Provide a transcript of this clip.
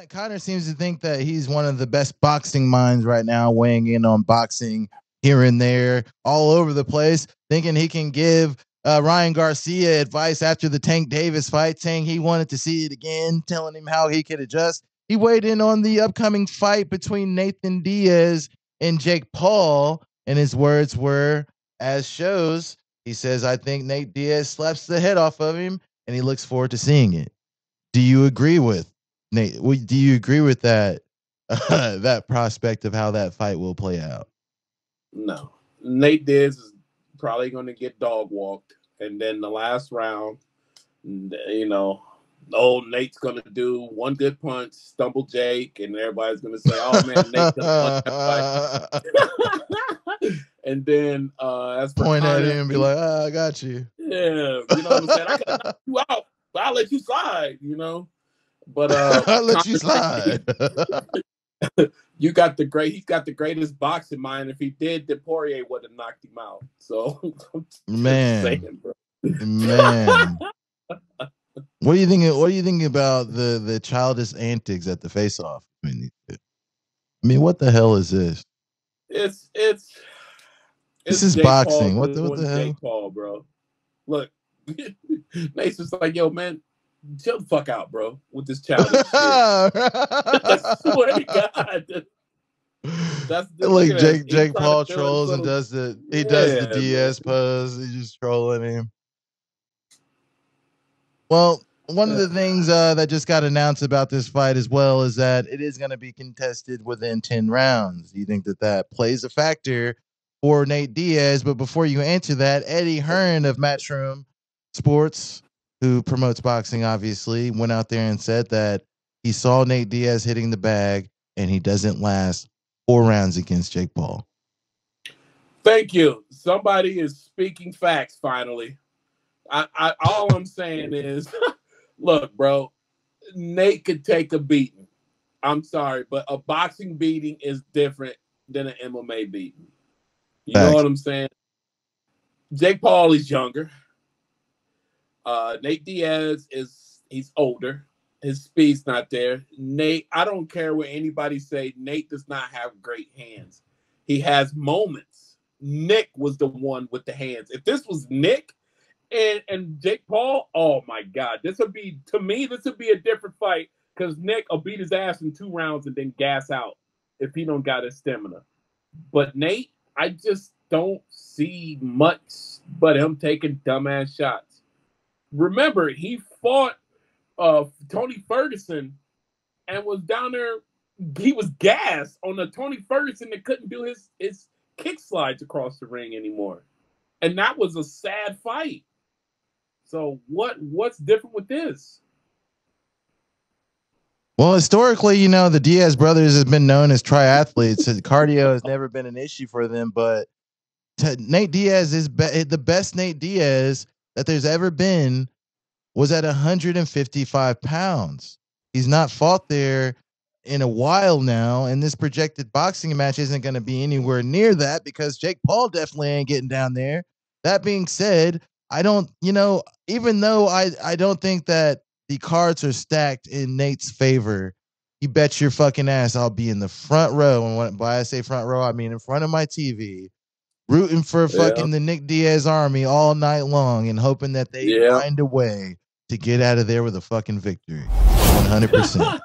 Conor seems to think that he's one of the best boxing minds right now, weighing in on boxing here and there, all over the place, thinking he can give Ryan Garcia advice after the Tank Davis fight, saying he wanted to see it again, telling him how he could adjust. He weighed in on the upcoming fight between Nathan Diaz and Jake Paul, and his words were, as shows, he says, I think Nate Diaz slaps the head off of him, and he looks forward to seeing it. Do you agree with Nate? Do you agree with that that prospect of how that fight will play out? No. Nate Diaz is probably going to get dog walked, and then the last round, you know, old Nate's going to do one good punch, stumble Jake, and everybody's going to say, "Oh man, Nate just won that fight." And then as for point Conor, at him and be like, "Oh, I got you." Yeah, you know what I'm saying? I could knock you out, but I'll let you slide, you know. But I'll let you slide. He's got the greatest boxing mind. If he did, then Poirier would have knocked him out. So man, saying, bro. Man. What do you think? What do you think about the childish antics at the face-off between these two? I mean, what the hell is this? This is Jake boxing. Paul what the hell? Jake Paul, bro. Look, Nate's just like, yo, man, chill the fuck out, bro, with this childish shit. I swear to God. That's like Jake Paul trolls and does the DS pose. He's just trolling him. Well, one of the things that just got announced about this fight as well is that it is going to be contested within 10 rounds. Do you think that plays a factor for Nate Diaz? But before you answer that, Eddie Hearn of Matchroom Sports, who promotes boxing, obviously, went out there and said that he saw Nate Diaz hitting the bag and he doesn't last 4 rounds against Jake Paul. Thank you. Somebody is speaking facts finally. All I'm saying is, look, bro, Nate could take a beating. I'm sorry, but a boxing beating is different than an MMA beating. You know what I'm saying? Jake Paul is younger. Nate Diaz he's older. His speed's not there. Nate, I don't care what anybody say, Nate does not have great hands. He has moments. Nick was the one with the hands. If this was Nick and Jake Paul, oh my God, this would be a different fight, because Nick will beat his ass in 2 rounds and then gas out if he don't got his stamina. But Nate, I just don't see much but him taking dumbass shots. Remember, he fought Tony Ferguson and was down there. He was gassed on the Tony Ferguson that couldn't do his kick slides across the ring anymore. And that was a sad fight. So what's different with this? Well, historically, the Diaz brothers have been known as triathletes. Cardio has never been an issue for them, but Nate Diaz is the best Nate Diaz that there's ever been was at 155 pounds. He's not fought there in a while now, and this projected boxing match isn't going to be anywhere near that because Jake Paul definitely ain't getting down there. That being said, I don't, even though I don't think that the cards are stacked in Nate's favor, you bet your fucking ass I'll be in the front row. And by I say front row, I mean in front of my TV, rooting for fucking the Nick Diaz army all night long and hoping that they find a way to get out of there with a fucking victory. 100%.